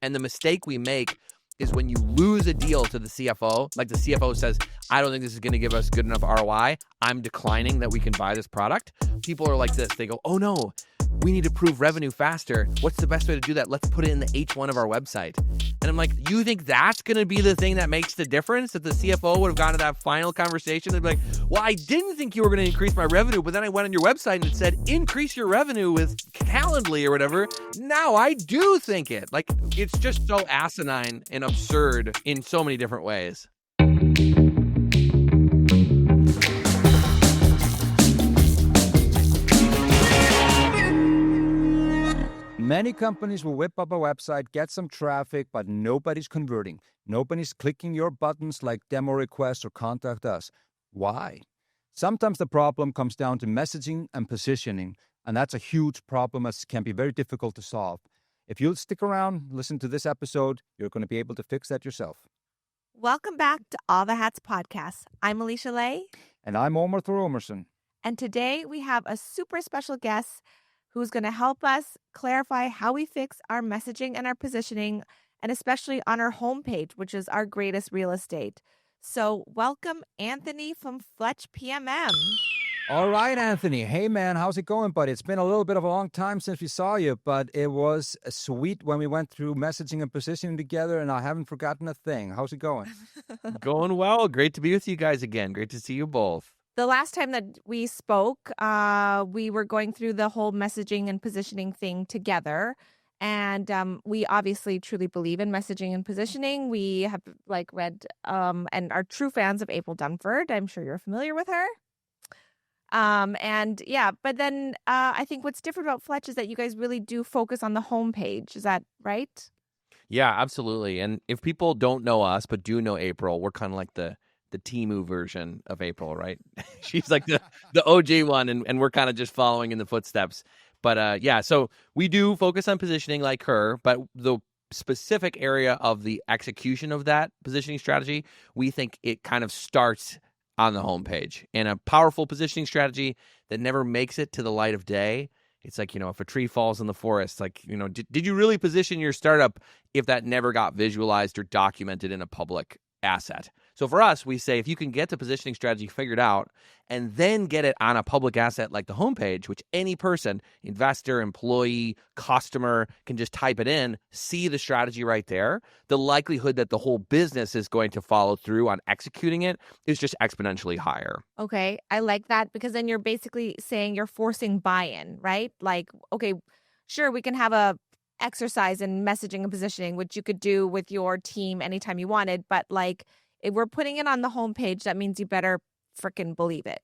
And the mistake we make is when you lose a deal to the CFO, like the CFO says, I don't think this is going to give us good enough ROI. I'm declining that we can buy this product. People are like this. They go, oh no, we need to prove revenue faster. What's the best way to do that? Let's put it in the H1 of our website. And I'm like, you think that's going to be the thing that makes the difference? That the CFO would have gone to that final conversation and be like, well, I didn't think you were going to increase my revenue, but then I went on your website and it said, increase your revenue with Calendly or whatever. Now I do think it. Like, it's just so asinine and absurd in so many different ways. Many companies will whip up a website, get some traffic, but nobody's converting. Nobody's clicking your buttons like demo request or contact us. Why? Sometimes the problem comes down to messaging and positioning, and that's a huge problem as can be very difficult to solve. If you'll stick around, listen to this episode, you're going to be able to fix that yourself. Welcome back to All the Hats podcast. I'm Alicia Lay. And I'm Ómar Thor Ómarsson. And today we have a super special guest who's going to help us clarify how we fix our messaging and our positioning, and especially on our homepage, which is our greatest real estate. So welcome, Anthony from Fletch PMM. All right, Anthony. Hey, man, how's it going, buddy? It's been a little bit of a long time since we saw you, but it was sweet when we went through messaging and positioning together, and I haven't forgotten a thing. How's it going? Going well. Great to be with you guys again. Great to see you both. The last time that we spoke, we were going through the whole messaging and positioning thing together. And we obviously truly believe in messaging and positioning. We have read and are true fans of April Dunford. I'm sure you're familiar with her. But then I think what's different about Fletch is that you guys really do focus on the homepage. Is that right? Yeah, absolutely. And if people don't know us but do know April, we're kind of like the Temu version of April, right? She's like the OG one, and we're kind of just following in the footsteps. But so we do focus on positioning like her, but the specific area of the execution of that positioning strategy, we think it kind of starts on the homepage. And a powerful positioning strategy that never makes it to the light of day, it's like, if a tree falls in the forest, like, did you really position your startup if that never got visualized or documented in a public asset? So for us, we say if you can get the positioning strategy figured out and then get it on a public asset like the homepage, which any person, investor, employee, customer can just type it in, see the strategy right there, the likelihood that the whole business is going to follow through on executing it is just exponentially higher. Okay, I like that, because then you're basically saying you're forcing buy-in, right? Like, okay, sure, we can have a exercise in messaging and positioning, which you could do with your team anytime you wanted, but like, if we're putting it on the homepage, that means you better freaking believe it.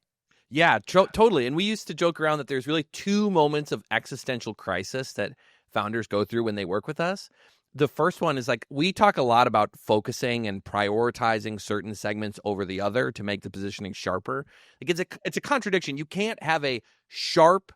Yeah, totally. And we used to joke around that there's really two moments of existential crisis that founders go through when they work with us. The first one is like, we talk a lot about focusing and prioritizing certain segments over the other to make the positioning sharper. Like, it's a contradiction. You can't have a sharp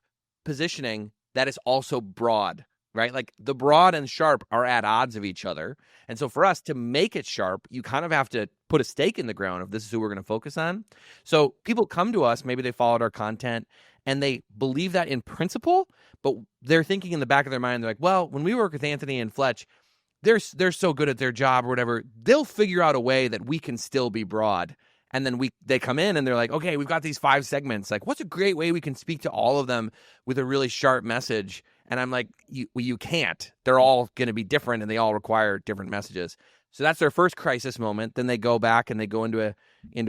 positioning that is also broad. Right? Like, the broad and sharp are at odds of each other. And so for us to make it sharp, you kind of have to put a stake in the ground of this is who we're going to focus on. So people come to us, maybe they followed our content and they believe that in principle, but they're thinking in the back of their mind, they're like, well, when we work with Anthony and Fletch, they're so good at their job or whatever, they'll figure out a way that we can still be broad. And then they come in and they're like, okay, we've got these 5 segments. Like, what's a great way we can speak to all of them with a really sharp message? And I'm like, you can't. They're all going to be different and they all require different messages. So that's their first crisis moment. Then they go back and they go into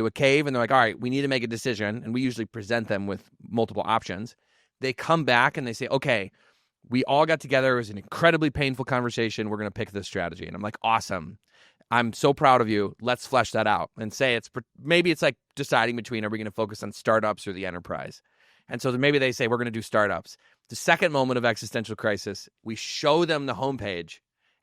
a cave and they're like, all right, we need to make a decision. And we usually present them with multiple options. They come back and they say, okay, we all got together. It was an incredibly painful conversation. We're going to pick this strategy. And I'm like, awesome. I'm so proud of you. Let's flesh that out and say maybe it's like deciding between, are we going to focus on startups or the enterprise? And so maybe they say, we're going to do startups. The second moment of existential crisis, we show them the homepage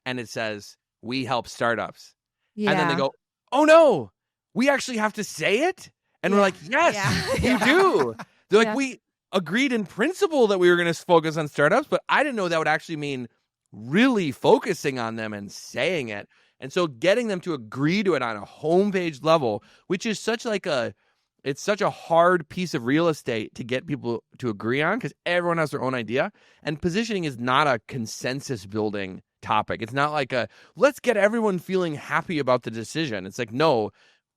and it says, we help startups. Yeah. And then they go, oh no, we actually have to say it? And we're like, yes, you do. They're like, we agreed in principle that we were going to focus on startups, but I didn't know that would actually mean really focusing on them and saying it. And so getting them to agree to it on a homepage level, which is such a hard piece of real estate to get people to agree on because everyone has their own idea. And positioning is not a consensus building topic. It's not like let's get everyone feeling happy about the decision. It's like, no,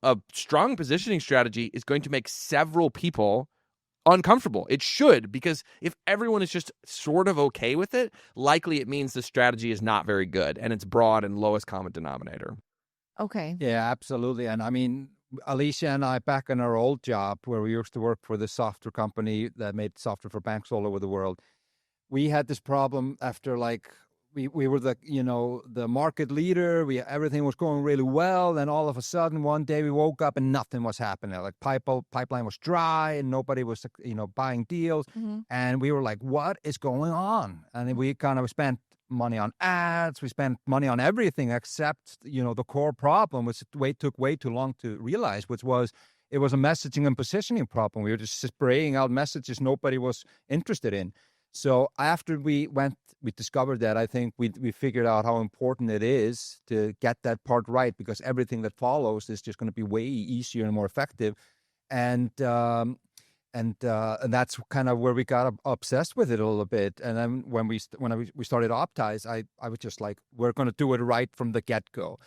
a strong positioning strategy is going to make several people uncomfortable. It should, because if everyone is just sort of okay with it, likely it means the strategy is not very good and it's broad and lowest common denominator. Okay. Yeah, absolutely. And I mean, Alicia and I, back in our old job where we used to work for the software company that made software for banks all over the world, we had this problem after we were the market leader. Everything was going really well. And all of a sudden, one day we woke up and nothing was happening. Like pipeline was dry and nobody was, buying deals. Mm-hmm. And we were like, what is going on? And then we kind of spent money on ads. We spent money on everything except, the core problem, which took way too long to realize, which was it was a messaging and positioning problem. We were just spraying out messages nobody was interested in. So after we discovered that, I think we figured out how important it is to get that part right, because everything that follows is just going to be way easier and more effective. And that's kind of where we got obsessed with it a little bit. And then when we started Optis, I was just like, we're going to do it right from the get-go.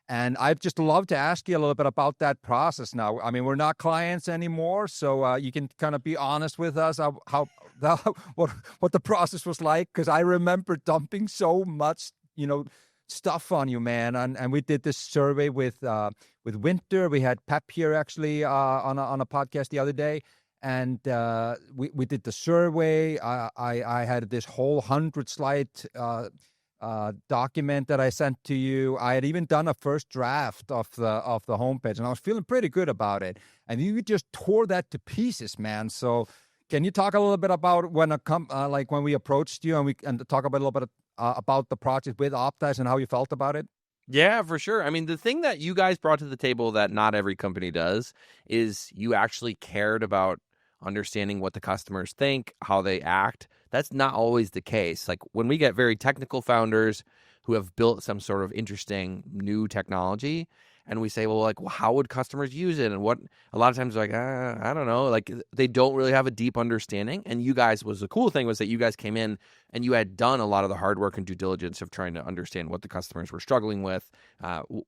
And I'd just love to ask you a little bit about that process now. I mean, we're not clients anymore, so you can kind of be honest with us what the process was like, because I remember dumping so much, stuff on you, man. And we did this survey with Winter. We had Pep here actually on a podcast the other day. And we did the survey. I had this whole 100-slide document that I sent to you. I had even done a first draft of the homepage, and I was feeling pretty good about it. And you just tore that to pieces, man. So, can you talk a little bit about when we approached you and talk about a little bit about the project with Optis and how you felt about it? Yeah, for sure. I mean, the thing that you guys brought to the table that not every company does is you actually cared about understanding what the customers think, how they act. That's not always the case. Like when we get very technical founders who have built some sort of interesting new technology, and we say, well, how would customers use it? And what a lot of times they're like, I don't know. Like they don't really have a deep understanding. And you guys, the cool thing was that you guys came in and you had done a lot of the hard work and due diligence of trying to understand what the customers were struggling with,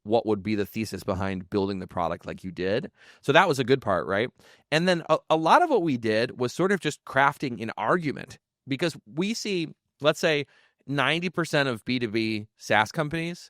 what would be the thesis behind building the product like you did. So that was a good part, right? And then a lot of what we did was sort of just crafting an argument, because we see, let's say, 90% of B2B SaaS companies,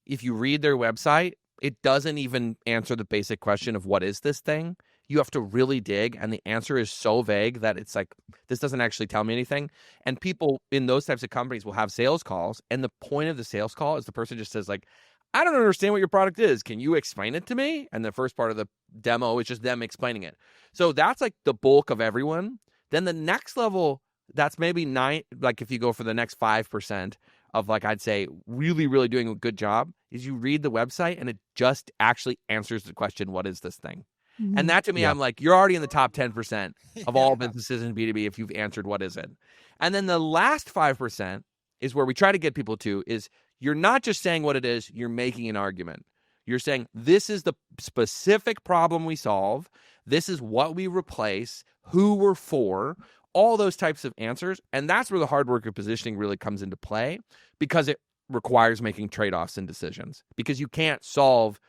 if you read their website, it doesn't even answer the basic question of what is this thing. You have to really dig, and the answer is so vague that it's like, this doesn't actually tell me anything. And people in those types of companies will have sales calls, and the point of the sales call is the person just says like, I don't understand what your product is. Can you explain it to me? And the first part of the demo is just them explaining it. So that's like the bulk of everyone. Then the next level, that's maybe if you go for the next 5% of I'd say really, really doing a good job, is you read the website and it just actually answers the question, what is this thing? Mm-hmm. And that to me, I'm like, you're already in the top 10% of all businesses in B2B if you've answered what is it. And then the last 5% is where we try to get people to is you're not just saying what it is, you're making an argument. You're saying this is the specific problem we solve. This is what we replace, who we're for, all those types of answers. And that's where the hard work of positioning really comes into play, because it requires making trade-offs and decisions, because you can't solve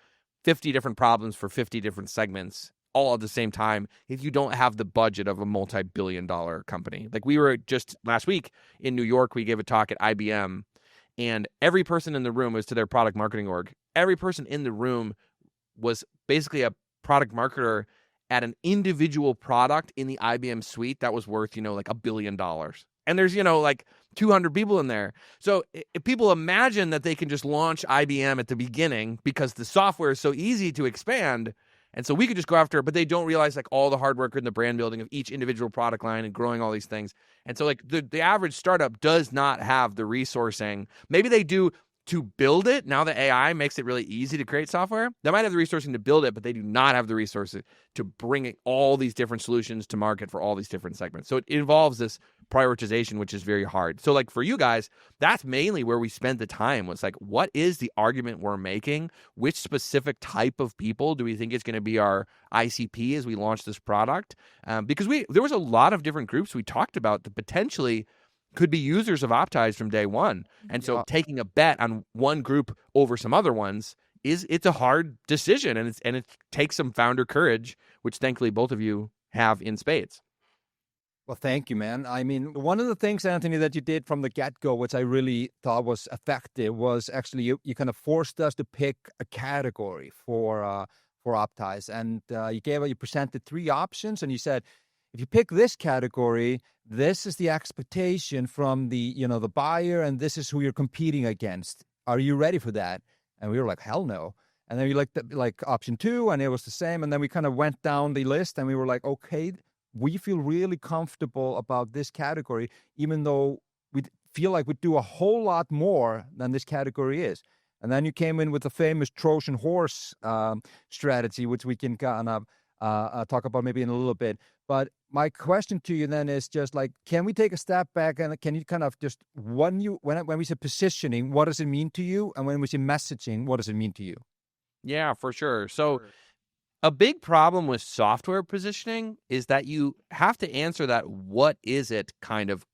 50 different problems for 50 different segments all at the same time if you don't have the budget of a multi-billion-dollar company. Like we were just last week in New York, we gave a talk at IBM, and every person in the room was to their product marketing org. Every person in the room was basically a product marketer at an individual product in the IBM suite that was worth, $1 billion. And there's, 200 people in there. So if people imagine that they can just launch IBM at the beginning because the software is so easy to expand, and so we could just go after it, but they don't realize all the hard work in the brand building of each individual product line and growing all these things. And so the average startup does not have the resourcing. Maybe they do to build it. Now that AI makes it really easy to create software, they might have the resourcing to build it, but they do not have the resources to bring all these different solutions to market for all these different segments. So it involves this prioritization, which is very hard. So for you guys, that's mainly where we spent the time, was what is the argument we're making? Which specific type of people do we think is going to be our ICP as we launch this product? Because there was a lot of different groups we talked about that potentially could be users of Optis from day one. And so taking a bet on one group over some other ones it's a hard decision, and it takes some founder courage, which thankfully both of you have in spades. Well, thank you, man. I mean, one of the things, Anthony, that you did from the get-go, which I really thought was effective, was actually you kind of forced us to pick a category for Optis, and you presented 3 options, and you said, if you pick this category, this is the expectation from the buyer, and this is who you're competing against. Are you ready for that? And we were like, hell no. And then you like option 2, and it was the same. And then we kind of went down the list, and we were like, okay, we feel really comfortable about this category, even though we feel like we do a whole lot more than this category is. And then you came in with the famous Trojan horse strategy, which we can kind of talk about maybe in a little bit. But my question to you then is just like, can we take a step back and can you kind of just, when we say positioning, what does it mean to you? And when we say messaging, what does it mean to you? Yeah, for sure. So a big problem with software positioning is that you have to answer that what is it kind of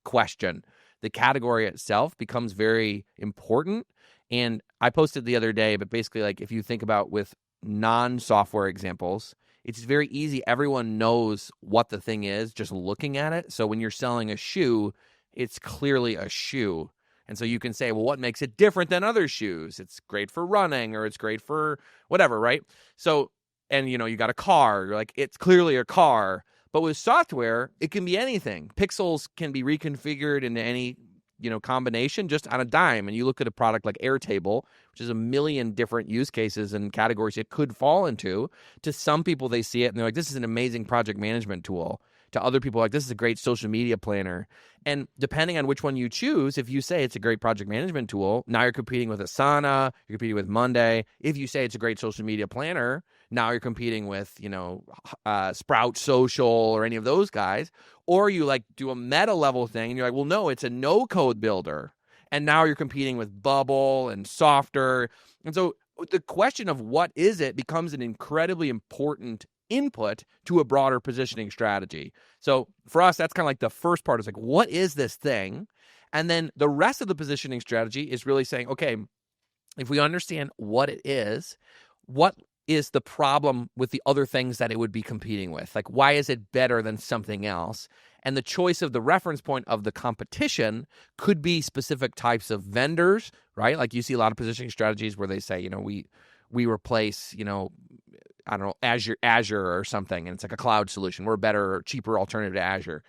question. The category itself becomes very important. And I posted the other day, but basically, like, if you think about with non-software examples, it's very easy. Everyone knows what the thing is just looking at it. So when you're selling a shoe, it's clearly a shoe. And so you can say, well, what makes it different than other shoes? It's great for running, or it's great for whatever, right? So, and you got a car. You're like, it's clearly a car. But with software, it can be anything. Pixels can be reconfigured into any combination just on a dime. And you look at a product like Airtable, which is a million different use cases and categories it could fall into. To some people, they see it and they're like, this is an amazing project management tool. To other people, like, this is a great social media planner. And depending on which one you choose, if you say it's a great project management tool, now you're competing with Asana, you're competing with Monday. If you say it's a great social media planner, now you're competing with, Sprout Social or any of those guys. Or you like do a meta level thing and you're like, well, no, it's a no code builder. And now you're competing with Bubble and Softer. And so the question of what is it becomes an incredibly important input to a broader positioning strategy. So for us, that's kind of like the first part is like, what is this thing? And then the rest of the positioning strategy is really saying, okay, if we understand what it is, what is the problem with the other things that it would be competing with? Like, why is it better than something else? And the choice of the reference point of the competition could be specific types of vendors, right? Like you see a lot of positioning strategies where they say, we replace, I don't know, Azure or something, and it's like a cloud solution. We're a better or cheaper alternative to Azure.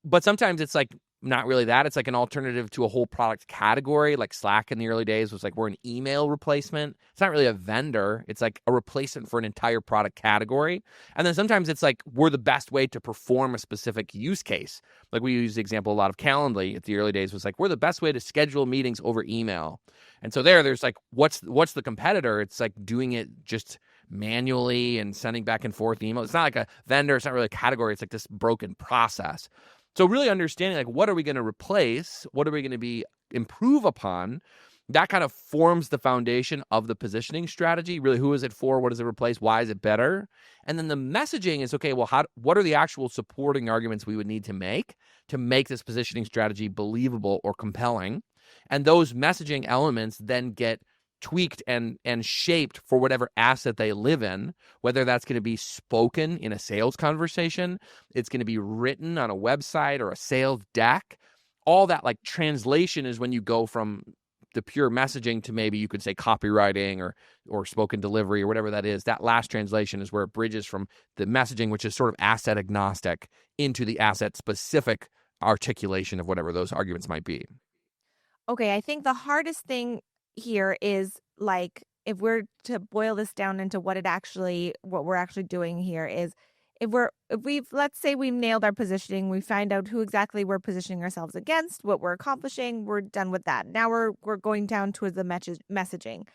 But sometimes it's like not really that. It's like an alternative to a whole product category. Like Slack in the early days was like, we're an email replacement. It's not really a vendor. It's like a replacement for an entire product category. And then sometimes it's like, we're the best way to perform a specific use case. Like we use the example a lot of Calendly at the early days was like, we're the best way to schedule meetings over email. And so there's like, what's the competitor? It's like doing it just manually and sending back and forth email. It's not like a vendor. It's not really a category. It's like this broken process. So really understanding like, what are we going to replace? What are we going to improve upon? That kind of forms the foundation of the positioning strategy. Really, who is it for? What does it replace? Why is it better? And then the messaging is, okay, well, what are the actual supporting arguments we would need to make this positioning strategy believable or compelling? And those messaging elements then get tweaked and shaped for whatever asset they live in, whether that's going to be spoken in a sales conversation, it's going to be written on a website or a sales deck. All that like translation is when you go from the pure messaging to maybe you could say copywriting or spoken delivery or whatever that is. That last translation is where it bridges from the messaging, which is sort of asset agnostic, into the asset specific articulation of whatever those arguments might be. Okay, I think the hardest thing here is like, if we're to boil this down into what we're actually doing here is, let's say we've nailed our positioning, we find out who exactly we're positioning ourselves against, what we're accomplishing, we're done with that. Now we're going down towards the messaging.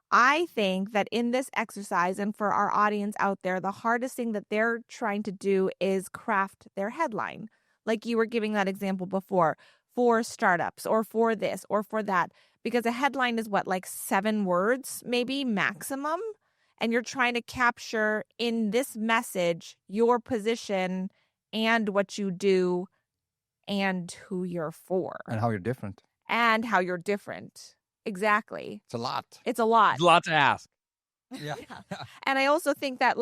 I think that in this exercise, and for our audience out there, the hardest thing that they're trying to do is craft their headline. Like you were giving that example before, for startups or for this or for that. Because a headline is like 7 words, maybe maximum. And you're trying to capture in this message your position and what you do and who you're for. And how you're different. And how you're different. Exactly. It's a lot. It's a lot. There's a lot to ask. Yeah. And I also think that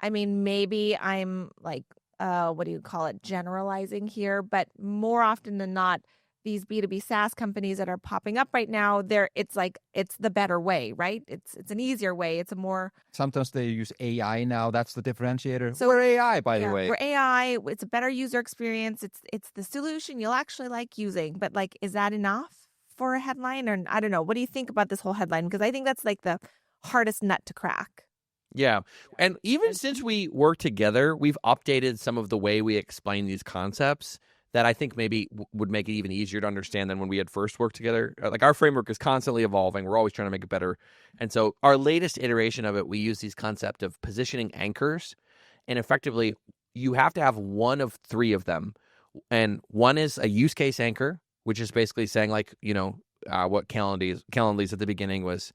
maybe I'm what do you call it, generalizing here, but more often than not, these B2B SaaS companies that are popping up right now, it's the better way, right? It's an easier way. It's a more... Sometimes they use AI now. That's the differentiator. So, we're AI, by the way. We're AI. It's a better user experience. It's the solution you'll actually like using. But is that enough for a headline? Or I don't know. What do you think about this whole headline? Because I think that's the hardest nut to crack. Yeah. And even since we work together, we've updated some of the way we explain these concepts that I think maybe would make it even easier to understand than when we had first worked together. Our framework is constantly evolving. We're always trying to make it better. And so our latest iteration of it, we use these concept of positioning anchors. And effectively, you have to have one of three of them. And one is a use case anchor, which is basically saying what Calendly's at the beginning was,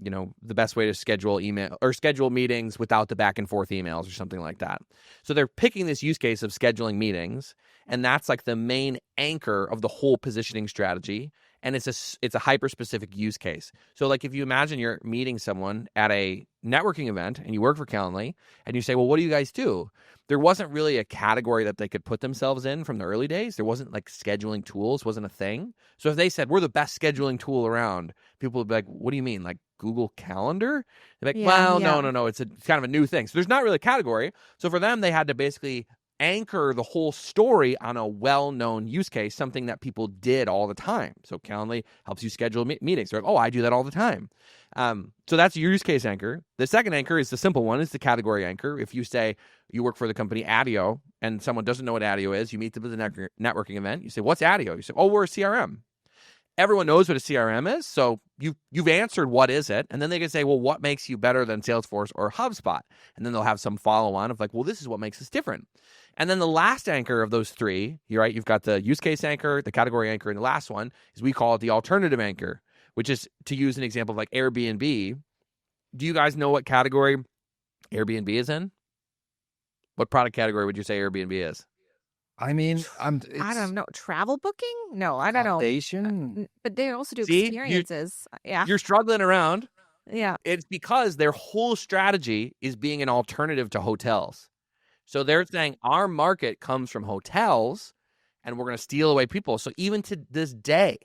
the best way to schedule email or schedule meetings without the back and forth emails or something like that. So they're picking this use case of scheduling meetings, and that's the main anchor of the whole positioning strategy. And it's a hyper specific use case. So if you imagine you're meeting someone at a networking event and you work for Calendly and you say, well, what do you guys do? There wasn't really a category that they could put themselves in from the early days. There wasn't scheduling tools wasn't a thing. So if they said we're the best scheduling tool around, people would be like, what do you mean? Google Calendar? They're like, no. It's kind of a new thing. So there's not really a category. So for them, they had to basically anchor the whole story on a well-known use case, something that people did all the time. So Calendly helps you schedule meetings. They're like, oh, I do that all the time. So that's your use case anchor. The second anchor is the simple one. It's the category anchor. If you say you work for the company Adio and someone doesn't know what Adio is, you meet them at the networking event. You say, what's Adio? You say, oh, we're a CRM. Everyone knows what a CRM is, so you've answered what is it, and then they can say, well, what makes you better than Salesforce or HubSpot? And then they'll have some follow-on of well, this is what makes us different. And then the last anchor of those three, you've got the use case anchor, the category anchor, and the last one is we call it the alternative anchor, which is, to use an example of Airbnb. Do you guys know what category Airbnb is in? What product category would you say Airbnb is? I mean, I don't know. Travel booking? No, I don't know. Foundation? But they also do experiences. You're struggling around. Yeah. It's because their whole strategy is being an alternative to hotels. So they're saying our market comes from hotels, and we're going to steal away people. So even to this day,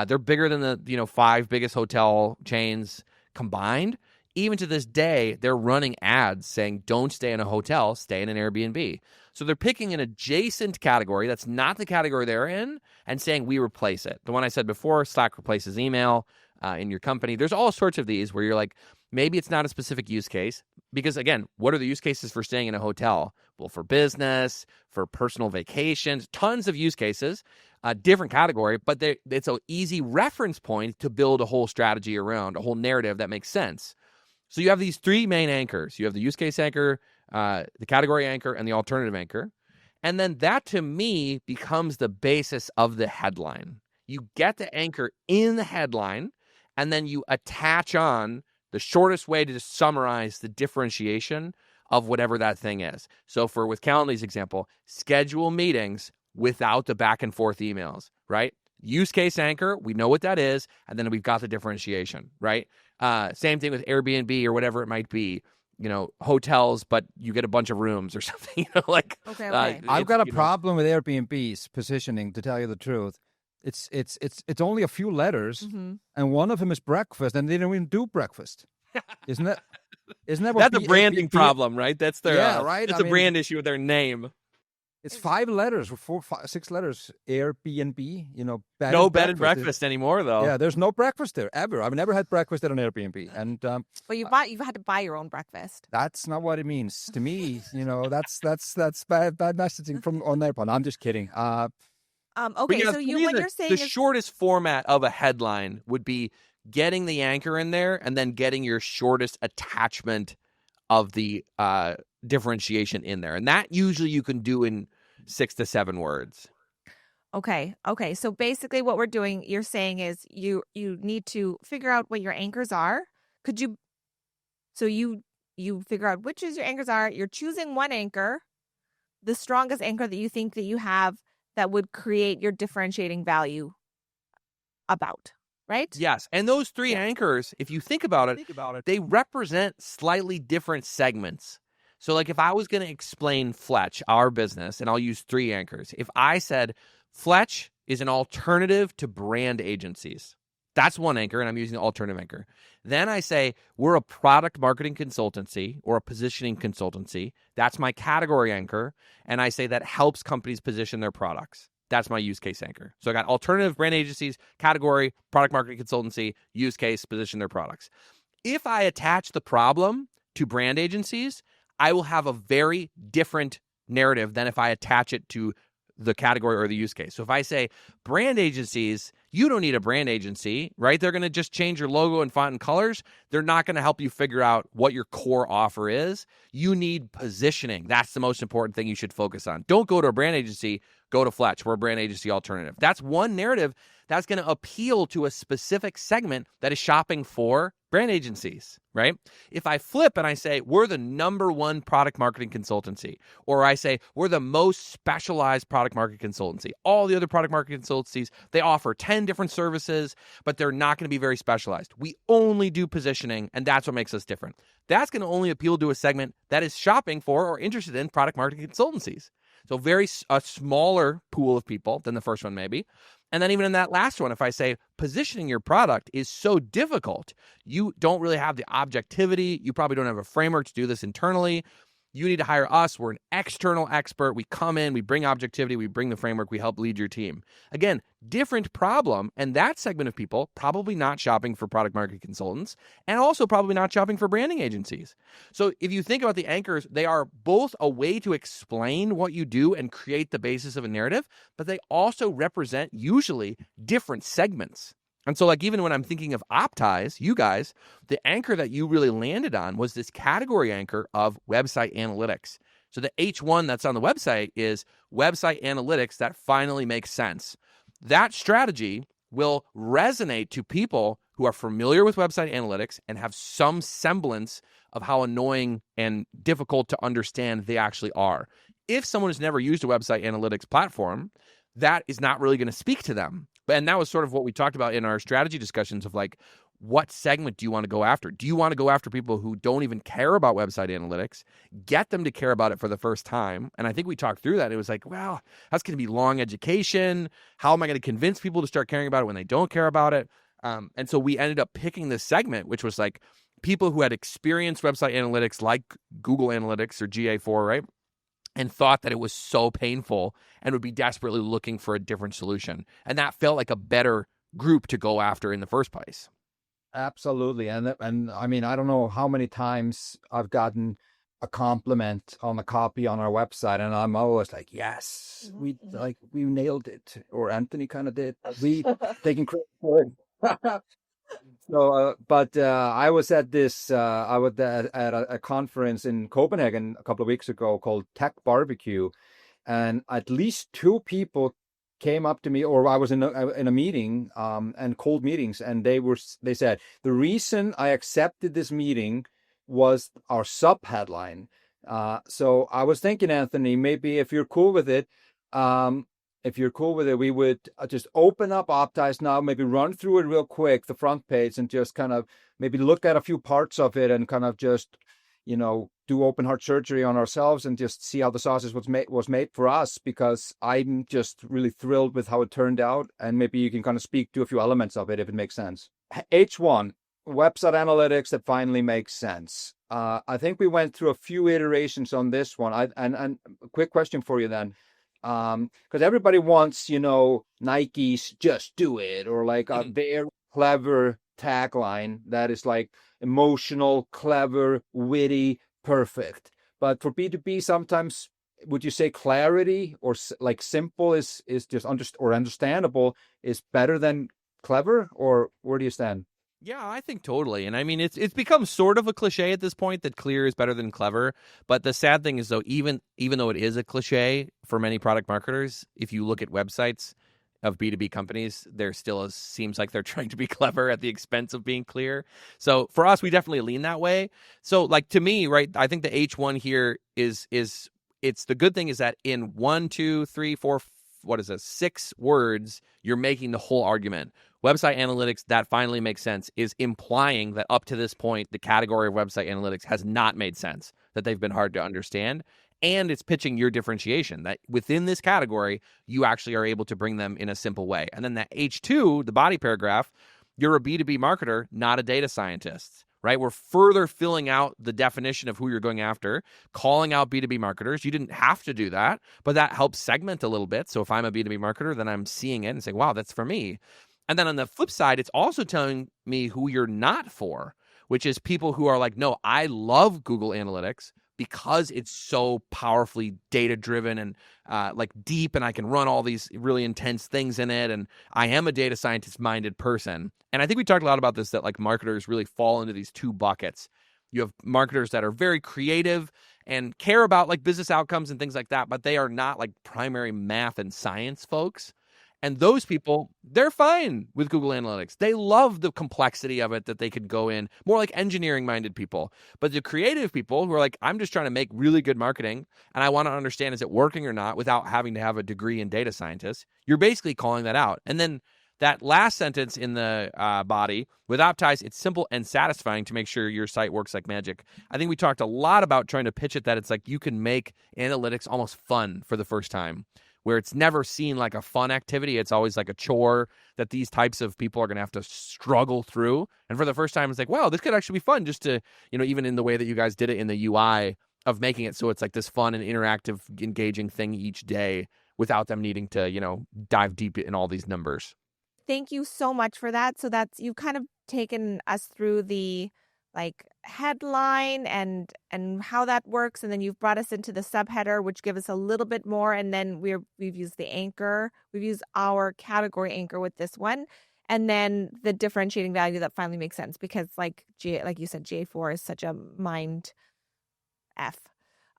they're bigger than the 5 biggest hotel chains combined. Even to this day, they're running ads saying, don't stay in a hotel, stay in an Airbnb. So they're picking an adjacent category that's not the category they're in and saying we replace it. The one I said before, Slack replaces email in your company. There's all sorts of these where you're maybe it's not a specific use case. Because again, what are the use cases for staying in a hotel? Well, for business, for personal vacations, tons of use cases, different category, but it's an easy reference point to build a whole strategy around, a whole narrative that makes sense. So you have these 3 main anchors. You have the use case anchor, the category anchor, and the alternative anchor. And then that, to me, becomes the basis of the headline. You get the anchor in the headline, and then you attach on the shortest way to just summarize the differentiation of whatever that thing is. So with Calendly's example, schedule meetings without the back and forth emails, right? Use case anchor, we know what that is, and then we've got the differentiation, right? Same thing with Airbnb or whatever it might be, hotels, but you get a bunch of rooms or something, Okay. I've got a problem with Airbnb's positioning, to tell you the truth. It's only a few letters, and one of them is breakfast, and they don't even do breakfast. Isn't that what That's a branding problem, right? That's their right. It's a brand issue with their name. It's 5 letters or 4, 5, 6 letters. Airbnb, no bed and breakfast anymore, though. Yeah, there's no breakfast there ever. I've never had breakfast at an Airbnb, and but you've had to buy your own breakfast. That's not what it means to me. That's bad messaging from on their part. I'm just kidding. Okay, so what you're saying the is shortest format of a headline would be getting the anchor in there and then getting your shortest attachment of the differentiation in there. And that usually you can do in 6 to 7 words. Okay. So basically what you're saying is you need to figure out what your anchors are. So you figure out which is your anchors are. You're choosing one anchor the strongest anchor that you think that you have that would create your differentiating value about, right? Yes. And those three anchors, if you think about it, they represent slightly different segments. So like if I was going to explain Fletch, our business, and I'll use three anchors. If I said Fletch is an alternative to brand agencies, that's one anchor, and I'm using the alternative anchor. Then I say we're a product marketing consultancy or a positioning consultancy. That's my category anchor. And I say that helps companies position their products. That's my use case anchor. So I got alternative brand agencies, category, product marketing consultancy, use case, position their products. If I attach the problem to brand agencies, I will have a very different narrative than if I attach it to the category or the use case. So if I say brand agencies, you don't need a brand agency, right? They're going to just change your logo and font and colors. They're not going to help you figure out what your core offer is. You need positioning. That's the most important thing you should focus on. Don't go to a brand agency, go to Fletch. We're a brand agency alternative. That's one narrative that's going to appeal to a specific segment that is shopping for brand agencies, right? If I flip and I say, we're the number one product marketing consultancy, or I say, we're the most specialized product marketing consultancy. All the other product marketing consultancies, they offer 10 different services, but they're not going to be very specialized. We only do positioning, and that's what makes us different. That's going to only appeal to a segment that is shopping for or interested in product marketing consultancies. So a smaller pool of people than the first one maybe. And then even in that last one, if I say positioning your product is so difficult, you don't really have the objectivity, you probably don't have a framework to do this internally, you need to hire us. We're an external expert. We come in, we bring objectivity, we bring the framework, we help lead your team. Again, different problem. And that segment of people probably not shopping for product marketing consultants and also probably not shopping for branding agencies. So if you think about the anchors, they are both a way to explain what you do and create the basis of a narrative, but they also represent usually different segments. And so like even when I'm thinking of Optis, you guys, the anchor that you really landed on was this category anchor of website analytics. So the H1 that's on the website is website analytics that finally makes sense. That strategy will resonate to people who are familiar with website analytics and have some semblance of how annoying and difficult to understand they actually are. If someone has never used a website analytics platform, that is not really going to speak to them. And that was sort of what we talked about in our strategy discussions of like, what segment do you want to go after? Do you want to go after people who don't even care about website analytics, get them to care about it for the first time? And I think we talked through that. It was like, well, that's going to be long education. How am I going to convince people to start caring about it when they don't care about it? And so we ended up picking this segment, which was like people who had experienced website analytics like Google Analytics or GA4, right? And thought that it was so painful and would be desperately looking for a different solution. And that felt like a better group to go after in the first place. Absolutely. And I mean, I don't know how many times I've gotten a compliment on the copy on our website, and I'm always like, yes, we nailed it. Or Anthony kind of did. We taking credit for it. So, but I was at this. I was at a conference in Copenhagen a couple of weeks ago called Tech Barbecue, and at least two people came up to me, or I was in a meeting, and cold meetings, and they said the reason I accepted this meeting was our sub headline. So I was thinking, Anthony, maybe if you're cool with it. We would just open up Optis now, maybe run through it real quick, the front page, and just kind of maybe look at a few parts of it and kind of just, do open heart surgery on ourselves and just see how the sausage was made for us, because I'm just really thrilled with how it turned out. And maybe you can kind of speak to a few elements of it if it makes sense. H1, website analytics that finally makes sense. I think we went through a few iterations on this one. And a quick question for you then. Because everybody wants, Nike's just do it, or like a very clever tagline that is like emotional, clever, witty, perfect. But for B2B, sometimes would you say clarity or like simple is just understandable is better than clever, or where do you stand? Yeah, I think totally. And I mean, it's become sort of a cliche at this point that clear is better than clever. But the sad thing is, though, even though it is a cliche for many product marketers, if you look at websites of B2B companies, there still seems like they're trying to be clever at the expense of being clear. So for us, we definitely lean that way. So like to me, right, I think the H1 here is it's the good thing is that in 1, 2, 3, 4, 6 words, you're making the whole argument. Website analytics, that finally makes sense, is implying that up to this point, the category of website analytics has not made sense, that they've been hard to understand. And it's pitching your differentiation, that within this category, you actually are able to bring them in a simple way. And then that H2, the body paragraph, you're a B2B marketer, not a data scientist, right? We're further filling out the definition of who you're going after, calling out B2B marketers. You didn't have to do that, but that helps segment a little bit. So if I'm a B2B marketer, then I'm seeing it and saying, wow, that's for me. And then on the flip side, it's also telling me who you're not for, which is people who are like, no, I love Google Analytics because it's so powerfully data-driven and like deep, and I can run all these really intense things in it, and I am a data scientist-minded person. And I think we talked a lot about this, that like marketers really fall into these two buckets. You have marketers that are very creative and care about like business outcomes and things like that, but they are not like primary math and science folks. And those people, they're fine with Google Analytics. They love the complexity of it, that they could go in, more like engineering-minded people. But the creative people who are like, I'm just trying to make really good marketing, and I want to understand, is it working or not, without having to have a degree in data scientist, you're basically calling that out. And then that last sentence in the body, with Optis, it's simple and satisfying to make sure your site works like magic. I think we talked a lot about trying to pitch it that it's like you can make analytics almost fun for the first time, where it's never seen like a fun activity. It's always like a chore that these types of people are going to have to struggle through. And for the first time, it's like, wow, this could actually be fun, just to, even in the way that you guys did it in the UI of making it so it's like this fun and interactive, engaging thing each day without them needing to, dive deep in all these numbers. Thank you so much for that. So you've kind of taken us through the like headline and how that works, and then you've brought us into the subheader, which give us a little bit more, and then we've used the anchor. We've used our category anchor with this one, and then the differentiating value that finally makes sense, because like you said, GA4 is such a mind F.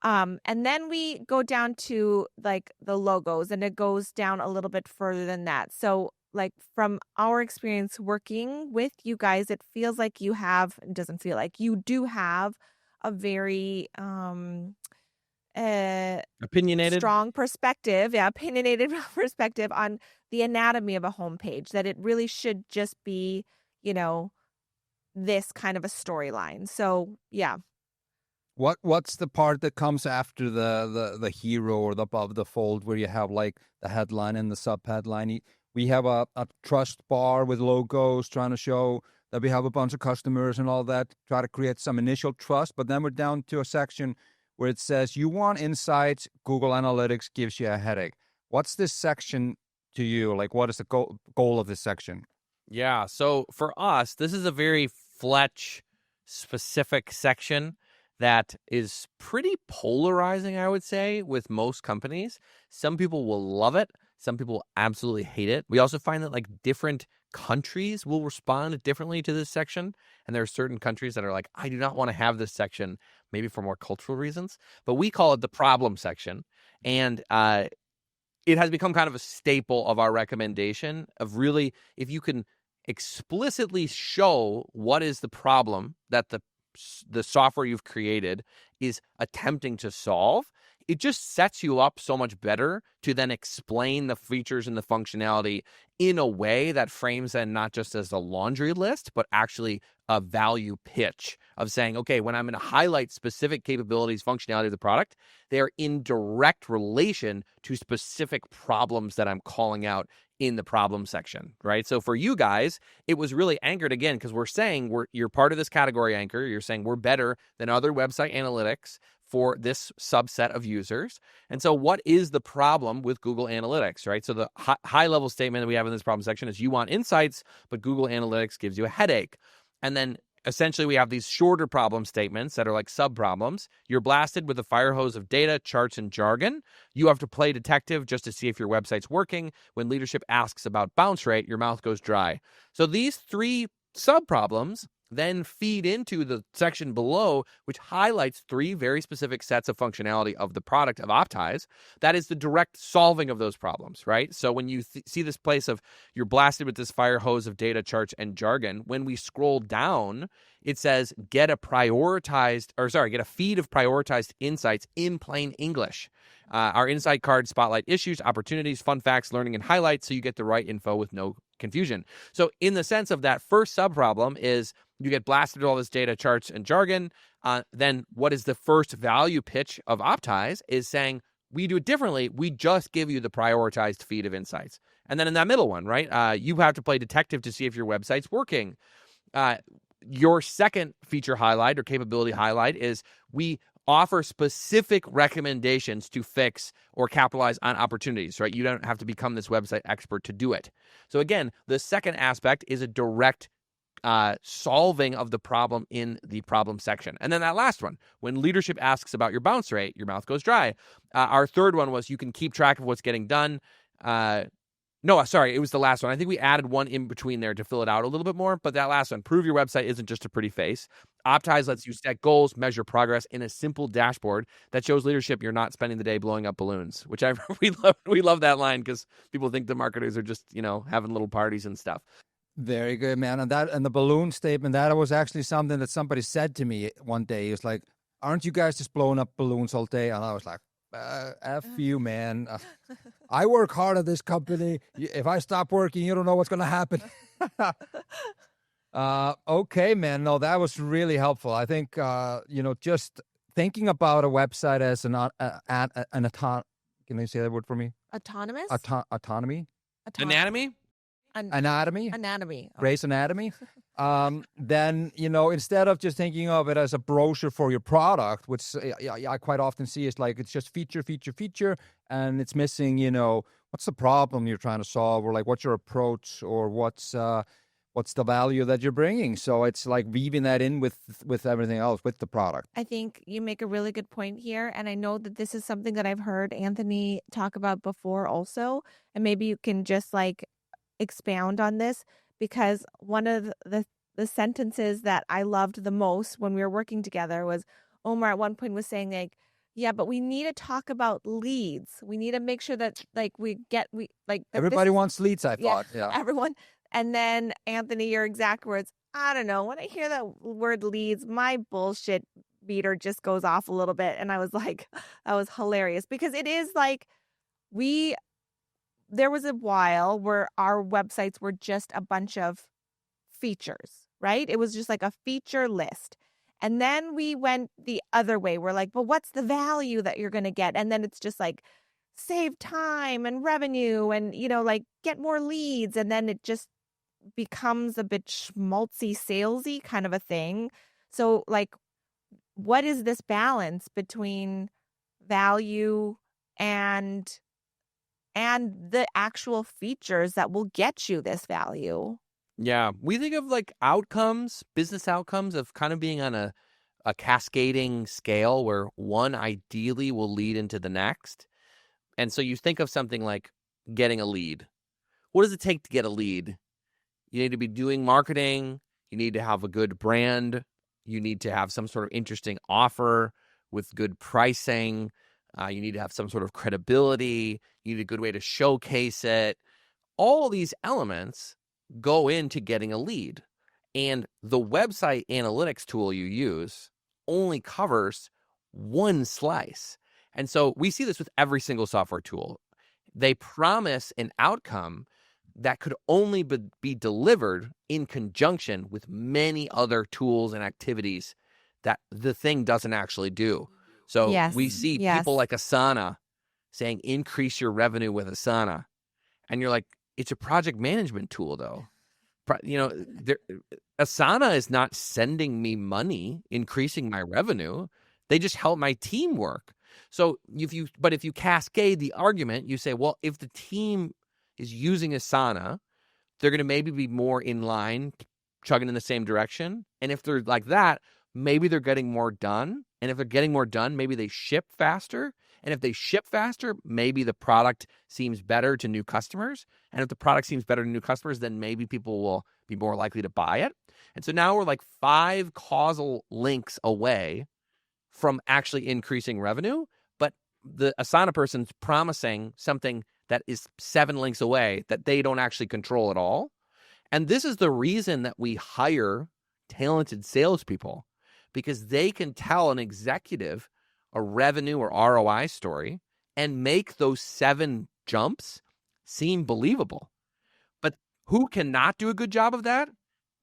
And then we go down to like the logos, and it goes down a little bit further than that. So like from our experience working with you guys, it feels like you have, it doesn't feel like, you do have a very opinionated, strong perspective, opinionated perspective on the anatomy of a homepage, that it really should just be, this kind of a storyline. So yeah. What's the part that comes after the hero or the above the fold, where you have like the headline and the sub headline? We have a trust bar with logos trying to show that we have a bunch of customers and all that, try to create some initial trust. But then we're down to a section where it says, you want insights, Google Analytics gives you a headache. What's this section to you? Like, what is the goal of this section? Yeah, so for us, this is a very Fletch specific section that is pretty polarizing, I would say, with most companies. Some people will love it. Some people absolutely hate it. We also find that like different countries will respond differently to this section. And there are certain countries that are like, I do not want to have this section, maybe for more cultural reasons. But we call it the problem section. And it has become kind of a staple of our recommendation of really, if you can explicitly show what is the problem that the software you've created is attempting to solve, it just sets you up so much better to then explain the features and the functionality in a way that frames them not just as a laundry list, but actually a value pitch of saying, okay, when I'm going to highlight specific capabilities, functionality of the product, they are in direct relation to specific problems that I'm calling out in the problem section, right? So for you guys, it was really anchored again, because we're saying you're part of this category anchor. You're saying we're better than other website analytics for this subset of users. And so what is the problem with Google Analytics, right? So the high level statement that we have in this problem section is you want insights, but Google Analytics gives you a headache. And then essentially we have these shorter problem statements that are like sub-problems. You're blasted with a fire hose of data, charts, and jargon. You have to play detective just to see if your website's working. When leadership asks about bounce rate, your mouth goes dry. So these three sub-problems then feed into the section below, which highlights 3 very specific sets of functionality of the product of Optis. That is the direct solving of those problems, right? So when you see this place of you're blasted with this fire hose of data, charts, and jargon, when we scroll down, it says get a feed of prioritized insights in plain English. Our insight card spotlight issues, opportunities, fun facts, learning, and highlights, so you get the right info with no confusion. So in the sense of that first subproblem is you get blasted with all this data, charts, and jargon. Then what is the first value pitch of Optis is saying, we do it differently. We just give you the prioritized feed of insights. And then in that middle one, right, you have to play detective to see if your website's working. Your second feature highlight or capability highlight is we offer specific recommendations to fix or capitalize on opportunities, right? You don't have to become this website expert to do it. So again, the second aspect is a direct solving of the problem in the problem section. And then that last one, when leadership asks about your bounce rate, your mouth goes dry. Our third one was you can keep track of what's getting done. No, sorry, it was the last one. I think we added one in between there to fill it out a little bit more, but that last one, prove your website isn't just a pretty face. Optis lets you set goals, measure progress in a simple dashboard that shows leadership you're not spending the day blowing up balloons, which we love that line because people think the marketers are just, having little parties and stuff. Very good, man. And the balloon statement, that was actually something that somebody said to me one day. He was like, aren't you guys just blowing up balloons all day? And I was like, F you, man. I work hard at this company. If I stop working, you don't know what's going to happen. Okay, man. No, that was really helpful. I think, just thinking about a website as an can you say that word for me? Autonomous? Autonomy? Anatomy? Anatomy. Grey's Anatomy. Then, instead of just thinking of it as a brochure for your product, which I quite often see is like it's just feature, and it's missing, what's the problem you're trying to solve, or like what's your approach, or what's the value that you're bringing. So it's like weaving that in with everything else, with the product. I think you make a really good point here. And I know that this is something that I've heard Anthony talk about before also. And maybe you can just like expound on this, because one of the sentences that I loved the most when we were working together was Ómar at one point was saying like, yeah, but we need to talk about leads. We need to make sure that like everybody wants leads, I thought. Yeah. Everyone. And then Anthony, your exact words, I don't know. When I hear that word leads, my bullshit meter just goes off a little bit. And I was like, that was hilarious, because it is like there was a while where our websites were just a bunch of features, right? It was just like a feature list. And then we went the other way. We're like, but what's the value that you're going to get? And then it's just like save time and revenue and, like get more leads. And then it just becomes a bit schmaltzy, salesy kind of a thing. So like, what is this balance between value and the actual features that will get you this value? Yeah, we think of like outcomes, business outcomes, of kind of being on a cascading scale where one ideally will lead into the next. And so you think of something like getting a lead. What does it take to get a lead? You need to be doing marketing. You need to have a good brand. You need to have some sort of interesting offer with good pricing. You need to have some sort of credibility. You need a good way to showcase it. All these elements go into getting a lead. And the website analytics tool you use only covers one slice. And so we see this with every single software tool. They promise an outcome that could only be delivered in conjunction with many other tools and activities that the thing doesn't actually do. So we see people like Asana saying, increase your revenue with Asana. And you're like, it's a project management tool, though. Asana is not sending me money, increasing my revenue. They just help my team work. So if you cascade the argument, you say, well, if the team is using Asana, they're going to maybe be more in line, chugging in the same direction. And if they're like that, maybe they're getting more done. And if they're getting more done, maybe they ship faster. And if they ship faster, maybe the product seems better to new customers. And if the product seems better to new customers, then maybe people will be more likely to buy it. And so now we're like 5 causal links away from actually increasing revenue. But the Asana person's promising something that is 7 links away that they don't actually control at all. And this is the reason that we hire talented salespeople, because they can tell an executive a revenue or ROI story and make those 7 jumps seem believable. But who cannot do a good job of that?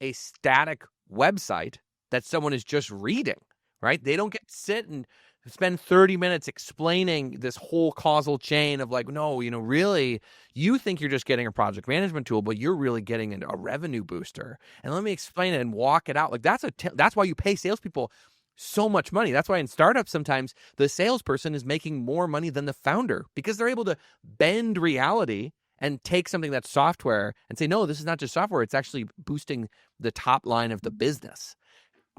A static website that someone is just reading, right? They don't get to sit and spend 30 minutes explaining this whole causal chain of like, no, really, you think you're just getting a project management tool, but you're really getting a revenue booster. And let me explain it and walk it out. Like that's why you pay salespeople so much money. That's why in startups, sometimes the salesperson is making more money than the founder, because they're able to bend reality and take something that's software and say, no, this is not just software. It's actually boosting the top line of the business.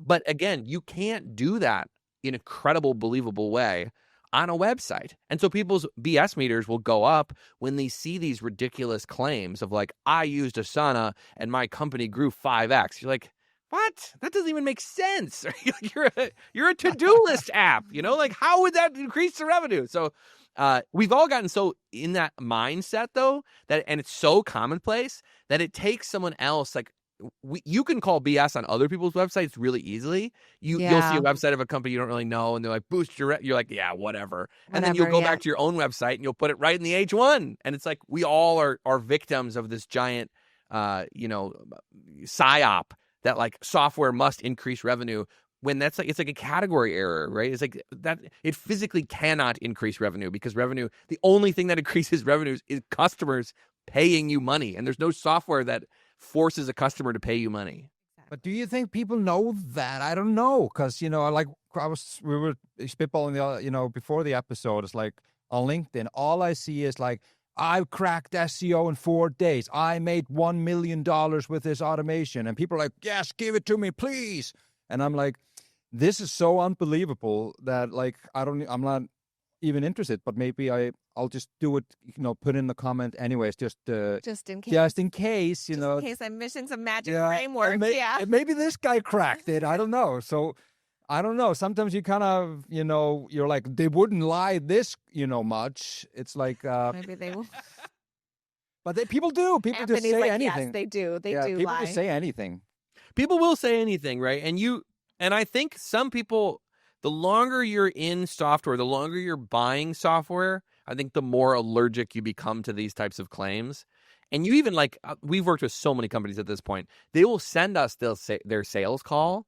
But again, you can't do that in a credible, believable way on a website. And so people's BS meters will go up when they see these ridiculous claims of like, I used Asana and my company grew 5x. You're like, what? That doesn't even make sense. You're a to-do list app, like how would that increase the revenue? So we've all gotten so in that mindset though, and it's so commonplace that it takes someone else, like you can call BS on other people's websites really easily. You'll see a website of a company you don't really know, and they're like, boost your, you're like, yeah, whatever. And then you'll go back to your own website and you'll put it right in the H1. And it's like, we all are victims of this giant, psyop that like software must increase revenue, when that's like, it's like a category error, right? It's like that it physically cannot increase revenue, because revenue, the only thing that increases revenues is customers paying you money. And there's no software that forces a customer to pay you money. But do you think people know that? I don't know, because we were spitballing before the episode. It's like on LinkedIn, all I see is like, I cracked SEO in 4 days. I made $1 million with this automation, and people are like, yes, give it to me, please. And I'm like, this is so unbelievable that like I'm not even interested. But maybe I'll just do it, put in the comment anyways, just in case. Just in case, in case I'm missing some magic framework. And maybe this guy cracked it. I don't know. So I don't know. Sometimes you kind of, you're like, they wouldn't lie this, much. It's like maybe they will. But people do. People Anthony's just say like, anything. Yes, they do. They do people lie. just say anything. People will say anything, right? And I think some people, the longer you're in software, the longer you're buying software, I think the more allergic you become to these types of claims. And you even we've worked with so many companies at this point. They will send us their sales call,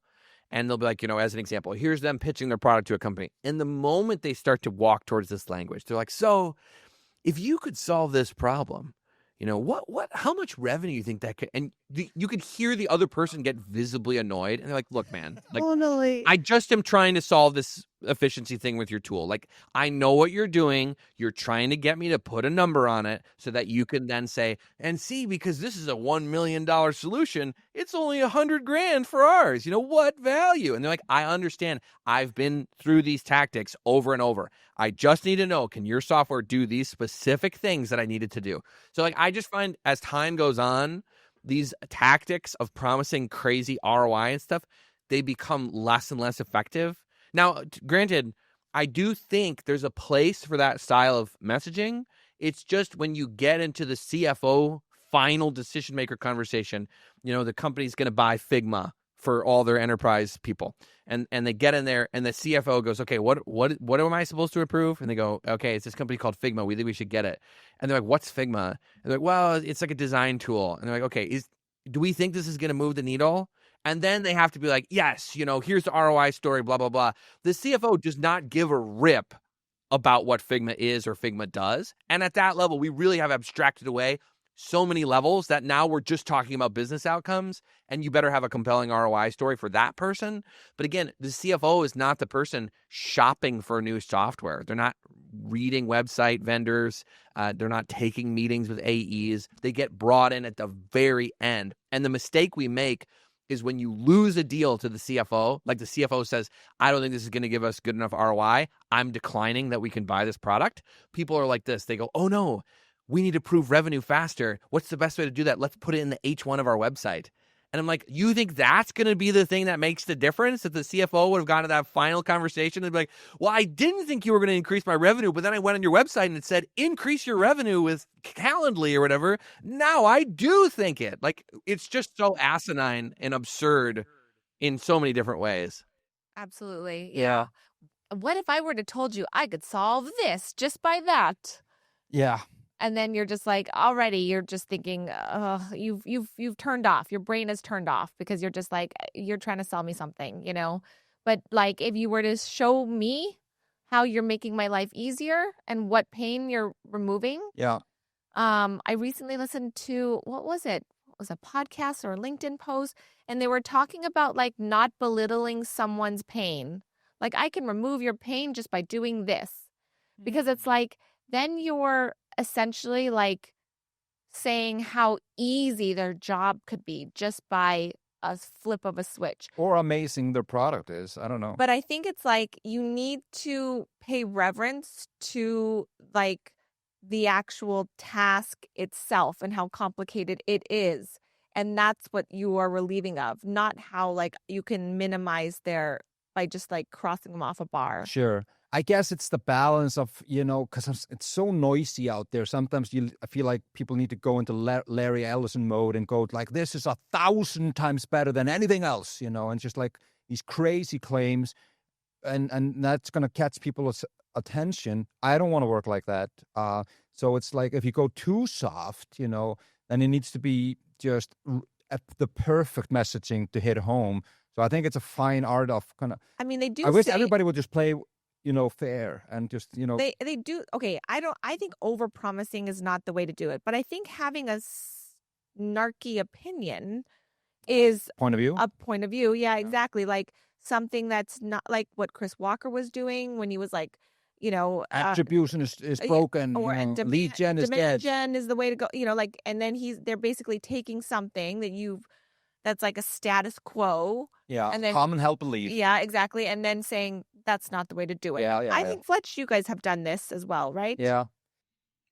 and they'll be like, as an example, here's them pitching their product to a company. And the moment they start to walk towards this language, they're like, so if you could solve this problem, how much revenue you think that could, and you could hear the other person get visibly annoyed, and they're like, look, man, like, totally. I just am trying to solve this efficiency thing with your tool. Like, I know what you're doing. You're trying to get me to put a number on it so that you can then say, and see, because this is a $1 million solution, it's only $100,000 for ours. What value? And they're like, I understand. I've been through these tactics over and over. I just need to know, can your software do these specific things that I needed to do? So like, I just find as time goes on, these tactics of promising crazy ROI and stuff, they become less and less effective. Now, granted, I do think there's a place for that style of messaging. It's just when you get into the CFO final decision maker conversation, the company's going to buy Figma for all their enterprise people. And they get in there and the CFO goes, okay, what am I supposed to approve? And they go, okay, it's this company called Figma. We think we should get it. And they're like, what's Figma? And they're like, well, it's like a design tool. And they're like, okay, do we think this is going to move the needle? And then they have to be like, yes, here's the ROI story, blah, blah, blah. The CFO does not give a rip about what Figma is or Figma does. And at that level, we really have abstracted away so many levels that now we're just talking about business outcomes, and you better have a compelling ROI story for that person. But again, the CFO is not the person shopping for new software. They're not reading website vendors. They're not taking meetings with AEs. They get brought in at the very end. And the mistake we make is when you lose a deal to the CFO, like the CFO says, I don't think this is going to give us good enough ROI. I'm declining that we can buy this product. People are like this. They go, oh no, we need to prove revenue faster. What's the best way to do that? Let's put it in the H1 of our website. And I'm like, you think that's going to be the thing that makes the difference? That the CFO would have gone to that final conversation and be like, well, I didn't think you were going to increase my revenue, but then I went on your website and it said increase your revenue with Calendly or whatever. Now I do think it. Like, it's just so asinine and absurd in so many different ways. Absolutely. Yeah. What if I were to told you I could solve this just by that? Yeah. And then you're just like, already you're just thinking, you've turned off. Your brain is turned off because you're just like, you're trying to sell me something, you know? But like, if you were to show me how you're making my life easier and what pain you're removing. Yeah. I recently listened to, what was it? It was a podcast or a LinkedIn post, and they were talking about like not belittling someone's pain. Like, I can remove your pain just by doing this, because it's like, then you're essentially like saying how easy their job could be just by a flip of a switch. Or amazing their product is. I don't know. But I think it's like you need to pay reverence to like the actual task itself and how complicated it is. And that's what you are relieving of, not how like you can minimize their by just like crossing them off a bar. Sure. I guess it's the balance of, because it's so noisy out there. Sometimes I feel like people need to go into Larry Ellison mode and go like, this is 1,000 times better than anything else, and just like these crazy claims. And that's going to catch people's attention. I don't want to work like that. So it's like if you go too soft, then it needs to be just the perfect messaging to hit home. So I think it's a fine art of kind of. I mean, they do. I wish everybody would just play, fair and just, They do. Okay, I think over-promising is not the way to do it. But I think having a snarky opinion is point of view. A point of view. Yeah, exactly. Like something that's not like what Chris Walker was doing when he was like, attribution is broken, or lead gen is dead. Gen is the way to go, like, and then they're basically taking something that's like a status quo. Yeah, and then common held belief. Yeah, exactly. And then saying that's not the way to do it. Yeah, I think, Fletch, you guys have done this as well, right? Yeah.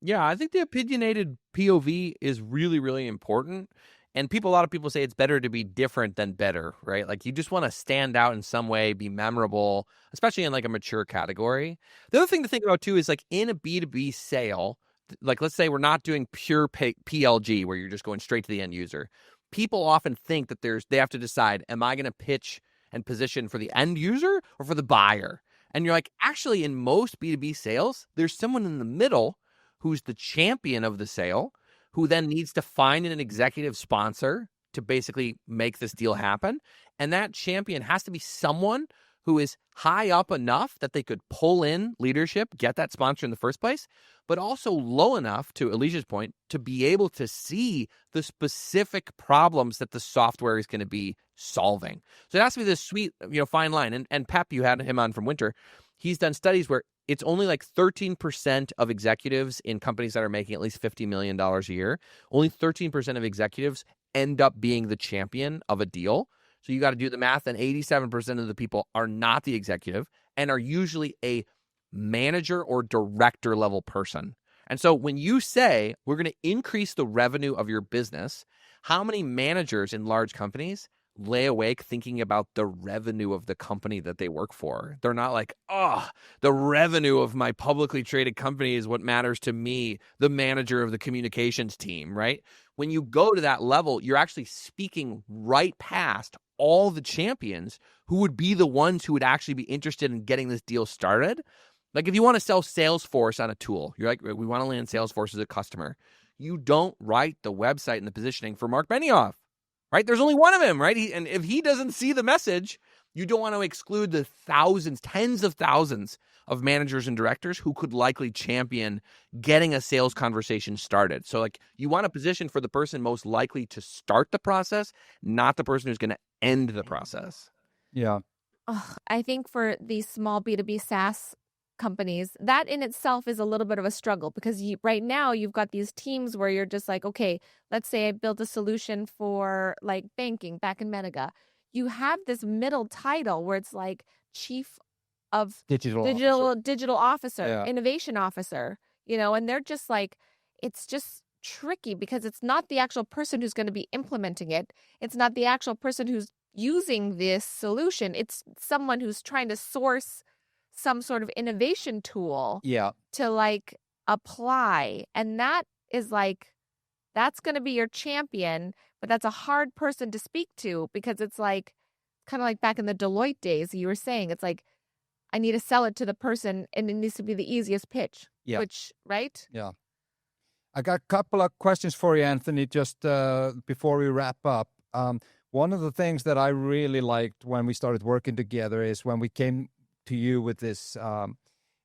Yeah, I think the opinionated POV is really, really important. And a lot of people say it's better to be different than better, right? Like you just want to stand out in some way, be memorable, especially in like a mature category. The other thing to think about too is like in a B2B sale, like let's say we're not doing pure PLG where you're just going straight to the end user. People often think that they have to decide, am I going to pitch and position for the end user or for the buyer? And you're like, actually, in most B2B sales, there's someone in the middle who's the champion of the sale, who then needs to find an executive sponsor to basically make this deal happen. And that champion has to be someone who is high up enough that they could pull in leadership, get that sponsor in the first place, but also low enough, to Alicia's point, to be able to see the specific problems that the software is going to be solving. So it has to be this sweet, fine line. And Pep, you had him on from Winter. He's done studies where it's only like 13% of executives in companies that are making at least $50 million a year. Only 13% of executives end up being the champion of a deal. So you got to do the math, and 87% of the people are not the executive and are usually a manager or director level person. And so when you say we're going to increase the revenue of your business, how many managers in large companies lay awake thinking about the revenue of the company that they work for? They're not like, the revenue of my publicly traded company is what matters to me, the manager of the communications team, right? When you go to that level, you're actually speaking right past all the champions who would be the ones who would actually be interested in getting this deal started. Like if you want to sell Salesforce on a tool, you're like, we want to land Salesforce as a customer. You don't write the website and the positioning for Mark Benioff, right? There's only one of him, right? And if he doesn't see the message, you don't want to exclude the thousands, tens of thousands of managers and directors who could likely champion getting a sales conversation started. So like you want to position for the person most likely to start the process, not the person who's going to end the process. Yeah. I think for these small B2B SaaS companies, that in itself is a little bit of a struggle because right now you've got these teams where you're just like, okay, let's say I built a solution for like banking back in Mediga. You have this middle title where it's like chief of digital officer, Yeah. innovation officer, and they're just like, it's just tricky because it's not the actual person who's going to be implementing it. It's not the actual person who's using this solution. It's someone who's trying to source some sort of innovation tool Yeah. to like apply. And that is like, that's going to be your champion, but that's a hard person to speak to because it's like, kind of like back in the Deloitte days, you were saying, it's like, I need to sell it to the person and it needs to be the easiest pitch. Yeah. Which, right? Yeah. I got a couple of questions for you, Anthony, just before we wrap up. One of the things that I really liked when we started working together is when we came to you with this,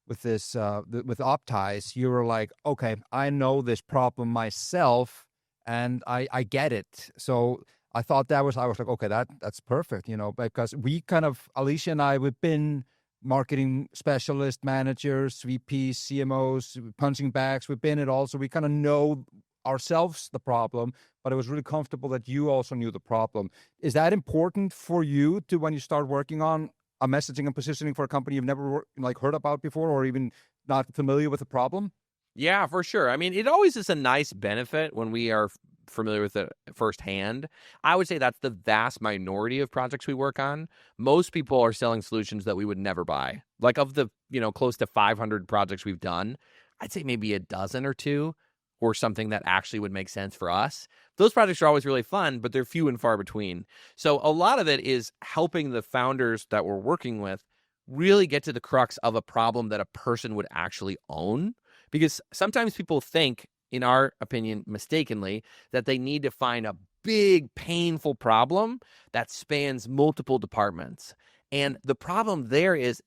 with Optis, you were like, okay, I know this problem myself and I get it. So I thought I was like, okay, that's perfect, because we kind of, Alicia and I, we've been marketing specialist managers, VPs, CMOs, punching bags. We've been it all. So we kind of know ourselves the problem, but it was really comfortable that you also knew the problem. Is that important for you to, when you start working on a messaging and positioning for a company you've never heard about before or even not familiar with the problem? Yeah, for sure. I mean, it always is a nice benefit when we are familiar with it firsthand. I would say that's the vast minority of projects we work on. Most people are selling solutions that we would never buy. Like of the, close to 500 projects we've done, I'd say maybe a dozen or two or something that actually would make sense for us. Those projects are always really fun, but they're few and far between. So a lot of it is helping the founders that we're working with really get to the crux of a problem that a person would actually own. Because sometimes people think, in our opinion, mistakenly, that they need to find a big, painful problem that spans multiple departments. And the problem there is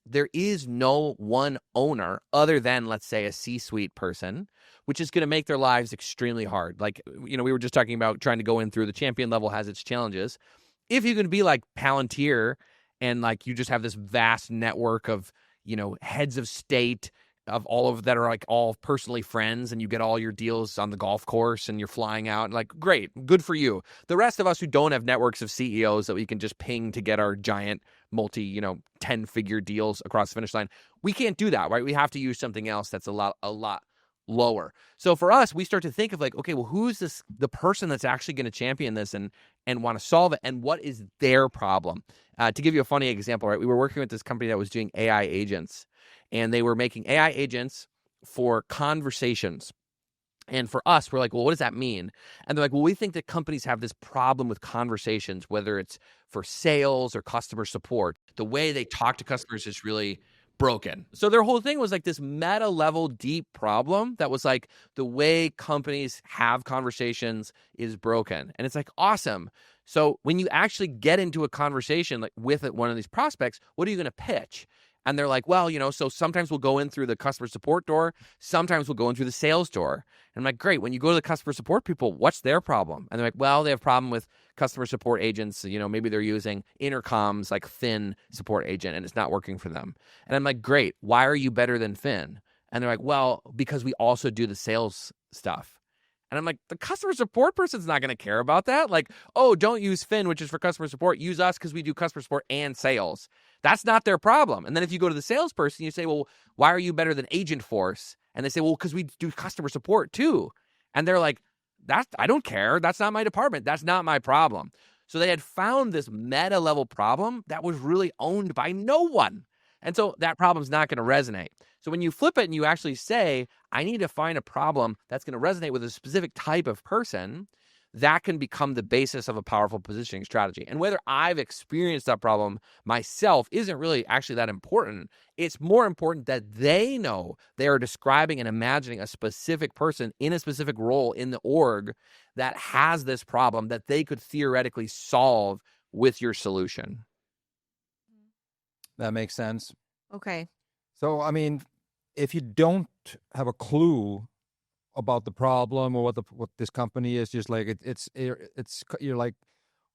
no one owner other than, let's say, a C-suite person, which is going to make their lives extremely hard. Like, we were just talking about trying to go in through the champion level has its challenges. If you can be like Palantir and like you just have this vast network of, heads of state of all of that are like all personally friends and you get all your deals on the golf course and you're flying out, like, great, good for you. The rest of us who don't have networks of CEOs that we can just ping to get our giant multi, 10-figure deals across the finish line, we can't do that, right? We have to use something else that's a lot lower. So for us, we start to think of like, okay, well, who's the person that's actually going to champion this and want to solve it, and what is their problem? To give you a funny example, right? We were working with this company that was doing AI agents, and they were making AI agents for conversations. And for us, we're like, well, what does that mean? And they're like, well, we think that companies have this problem with conversations, whether it's for sales or customer support. The way they talk to customers is really broken. So their whole thing was like this meta level deep problem that was like the way companies have conversations is broken. And it's like, awesome. So when you actually get into a conversation like with one of these prospects, what are you going to pitch? And they're like, well, so sometimes we'll go in through the customer support door. Sometimes we'll go in through the sales door. And I'm like, great. When you go to the customer support people, what's their problem? And they're like, well, they have a problem with customer support agents. Maybe they're using intercoms like Finn support agent and it's not working for them. And I'm like, great. Why are you better than Finn? And they're like, well, because we also do the sales stuff. And I'm like, the customer support person's not going to care about that. Like, oh, don't use Finn, which is for customer support. Use us because we do customer support and sales. That's not their problem. And then if you go to the salesperson, you say, well, why are you better than Agent Force? And they say, well, because we do customer support too. And they're like, I don't care. That's not my department. That's not my problem. So they had found this meta level problem that was really owned by no one. And so that problem's not going to resonate. So when you flip it and you actually say, I need to find a problem that's going to resonate with a specific type of person, that can become the basis of a powerful positioning strategy. And whether I've experienced that problem myself isn't really actually that important. It's more important that they know they are describing and imagining a specific person in a specific role in the org that has this problem that they could theoretically solve with your solution. That makes sense. Okay. So, I mean, if you don't have a clue about the problem or what this company is, just like it's you're like,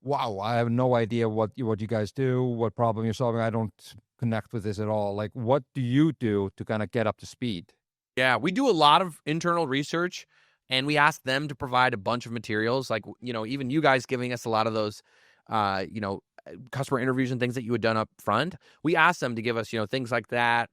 wow, I have no idea what you guys do, what problem you're solving. I don't connect with this at all. Like, what do you do to kind of get up to speed? Yeah, we do a lot of internal research, and we ask them to provide a bunch of materials. Like, even you guys giving us a lot of those, customer interviews and things that you had done up front. We asked them to give us, things like that,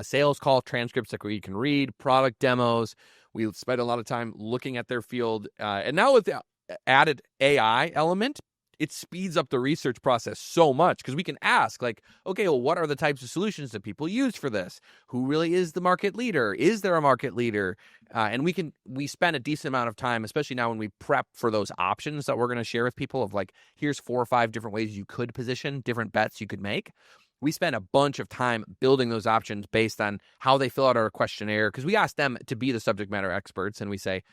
sales call transcripts that we can read, product demos. We spend a lot of time looking at their field. And now with the added AI element, it speeds up the research process so much because we can ask, like, okay, well, what are the types of solutions that people use for this? Who really is the market leader? Is there a market leader? And we spend a decent amount of time, especially now when we prep for those options that we're going to share with people of like, here's 4 or 5 different ways you could position, different bets you could make. We spend a bunch of time building those options based on how they fill out our questionnaire, because we ask them to be the subject matter experts, and we say,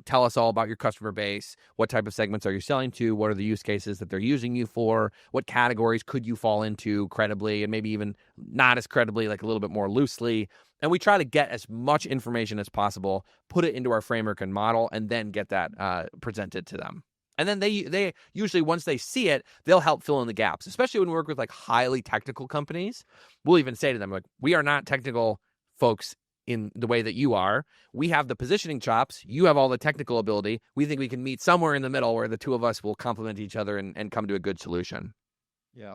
tell us all about your customer base. What type of segments are you selling to? What are the use cases that they're using you for? What categories could you fall into credibly, and maybe even not as credibly, like a little bit more loosely? And we try to get as much information as possible, put it into our framework and model, and then get that presented to them. And then they usually, once they see it, they'll help fill in the gaps, especially when we work with like highly technical companies. We'll even say to them, like, we are not technical folks in the way that you are. We have the positioning chops. You have all the technical ability. We think we can meet somewhere in the middle where the two of us will complement each other and come to a good solution. Yeah.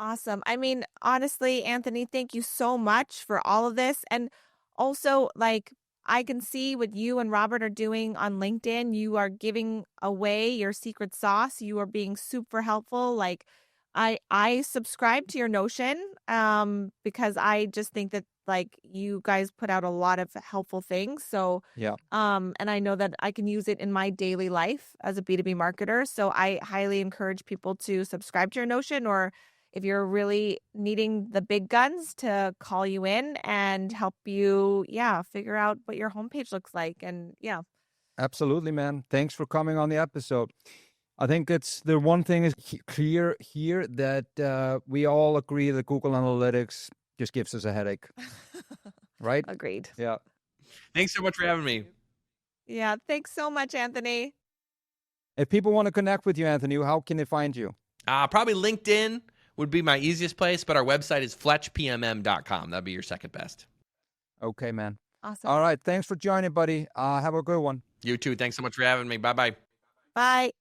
Awesome. I mean, honestly, Anthony, thank you so much for all of this. And also, like, I can see what you and Robert are doing on LinkedIn. You are giving away your secret sauce. You are being super helpful. Like, I subscribe to your Notion because I just think that like you guys put out a lot of helpful things. So Yeah. and I know that I can use it in my daily life as a B2B marketer. So I highly encourage people to subscribe to your Notion, or if you're really needing the big guns, to call you in and help you, figure out what your homepage looks like. And Absolutely, man. Thanks for coming on the episode. I think it's the one thing is clear here that we all agree that Google Analytics just gives us a headache, right? Agreed. Yeah. Thanks so much for having me. Yeah. Thanks so much, Anthony. If people want to connect with you, Anthony, how can they find you? Probably LinkedIn would be my easiest place, but our website is fletchpmm.com. That'd be your second best. Okay, man. Awesome. All right. Thanks for joining, buddy. Have a good one. You too. Thanks so much for having me. Bye-bye. Bye.